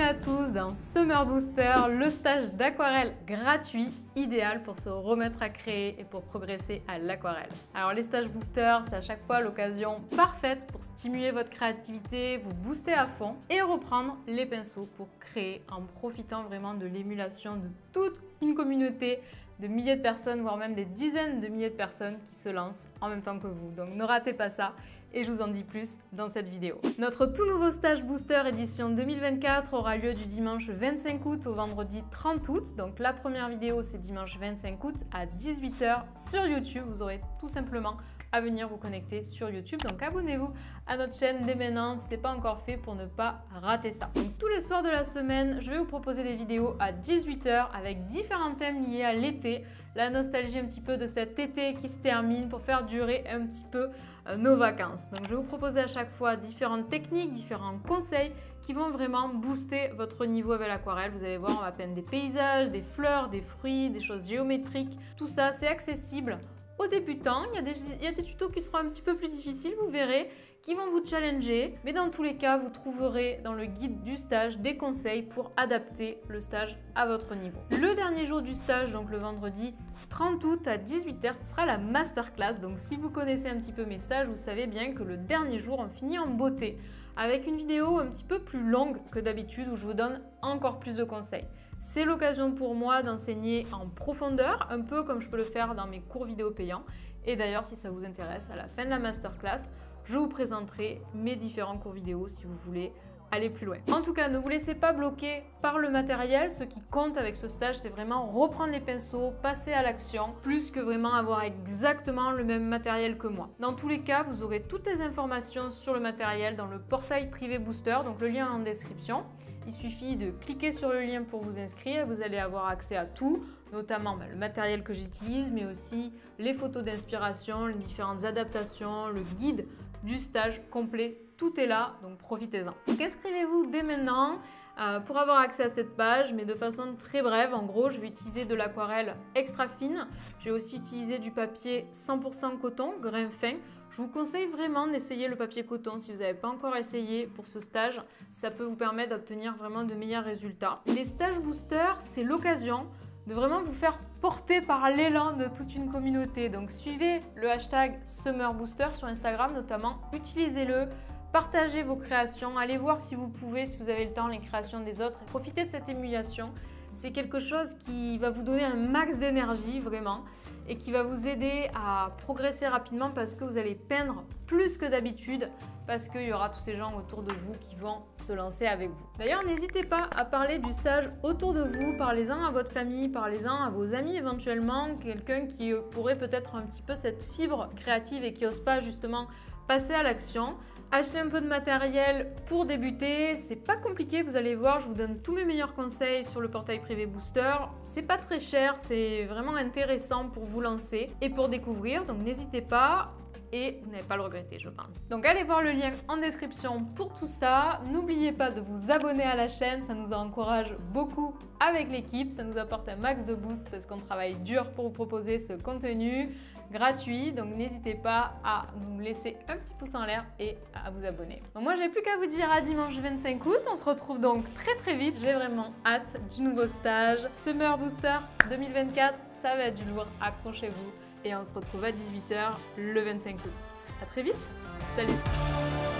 à tous dans Summer Booster, le stage d'aquarelle gratuit, idéal pour se remettre à créer et pour progresser à l'aquarelle. Alors les stages Booster, c'est à chaque fois l'occasion parfaite pour stimuler votre créativité, vous booster à fond et reprendre les pinceaux pour créer en profitant vraiment de l'émulation de toute une communauté de milliers de personnes, voire même des dizaines de milliers de personnes qui se lancent en même temps que vous. Donc ne ratez pas ça et je vous en dis plus dans cette vidéo. Notre tout nouveau stage Booster édition 2024 aura lieu du dimanche 25 août au vendredi 30 août. Donc la première vidéo c'est dimanche 25 août à 18 h sur YouTube. Vous aurez tout simplement à venir vous connecter sur YouTube. Donc abonnez-vous à notre chaîne dès maintenant si ce n'est pas encore fait pour ne pas rater ça. Donc tous les soirs de la semaine, je vais vous proposer des vidéos à 18 h avec différents thèmes liés à l'été, la nostalgie un petit peu de cet été qui se termine pour faire durer un petit peu nos vacances. Donc je vais vous proposer à chaque fois différentes techniques, différents conseils qui vont vraiment booster votre niveau avec l'aquarelle. Vous allez voir, on va peindre des paysages, des fleurs, des fruits, des choses géométriques. Tout ça, c'est accessible aux débutants. Il y a des tutos qui seront un petit peu plus difficiles, vous verrez, qui vont vous challenger. Mais dans tous les cas, vous trouverez dans le guide du stage des conseils pour adapter le stage à votre niveau. Le dernier jour du stage, donc le vendredi 30 août à 18 h, ce sera la masterclass. Donc si vous connaissez un petit peu mes stages, vous savez bien que le dernier jour, on finit en beauté avec une vidéo un petit peu plus longue que d'habitude où je vous donne encore plus de conseils. C'est l'occasion pour moi d'enseigner en profondeur, un peu comme je peux le faire dans mes cours vidéo payants. Et d'ailleurs, si ça vous intéresse, à la fin de la masterclass, je vous présenterai mes différents cours vidéo si vous voulez aller plus loin. En tout cas, ne vous laissez pas bloquer par le matériel. Ce qui compte avec ce stage, c'est vraiment reprendre les pinceaux, passer à l'action, plus que vraiment avoir exactement le même matériel que moi. Dans tous les cas, vous aurez toutes les informations sur le matériel dans le portail privé Booster, donc le lien est en description. Il suffit de cliquer sur le lien pour vous inscrire. Vous allez avoir accès à tout, notamment le matériel que j'utilise, mais aussi les photos d'inspiration, les différentes adaptations, le guide du stage complet. Tout est là, donc profitez-en. Donc inscrivez-vous dès maintenant pour avoir accès à cette page, mais de façon très brève. En gros, je vais utiliser de l'aquarelle extra fine. Je vais aussi utiliser du papier 100% coton, grain fin. Je vous conseille vraiment d'essayer le papier coton si vous n'avez pas encore essayé pour ce stage. Ça peut vous permettre d'obtenir vraiment de meilleurs résultats. Les stages Booster, c'est l'occasion de vraiment vous faire porter par l'élan de toute une communauté. Donc suivez le hashtag Summer Booster sur Instagram notamment, utilisez-le, partagez vos créations, allez voir si vous pouvez, si vous avez le temps, les créations des autres. Profitez de cette émulation. C'est quelque chose qui va vous donner un max d'énergie vraiment et qui va vous aider à progresser rapidement parce que vous allez peindre plus que d'habitude parce qu'il y aura tous ces gens autour de vous qui vont se lancer avec vous. D'ailleurs, n'hésitez pas à parler du stage autour de vous, parlez-en à votre famille, parlez-en à vos amis éventuellement, quelqu'un qui pourrait peut-être un petit peu cette fibre créative et qui n'ose pas justement passer à l'action. Achetez un peu de matériel pour débuter, c'est pas compliqué, vous allez voir, je vous donne tous mes meilleurs conseils sur le portail privé Booster. C'est pas très cher, c'est vraiment intéressant pour vous lancer et pour découvrir, donc n'hésitez pas et vous n'allez pas le regretter, je pense. Donc allez voir le lien en description pour tout ça. N'oubliez pas de vous abonner à la chaîne, ça nous encourage beaucoup avec l'équipe, ça nous apporte un max de boost parce qu'on travaille dur pour vous proposer ce contenu gratuit, donc n'hésitez pas à nous laisser un petit pouce en l'air et à vous abonner. Donc moi j'ai plus qu'à vous dire à dimanche 25 août, on se retrouve donc très vite, j'ai vraiment hâte du nouveau stage Summer Booster 2024, ça va être du lourd, accrochez-vous et on se retrouve à 18 h le 25 août. À très vite, salut!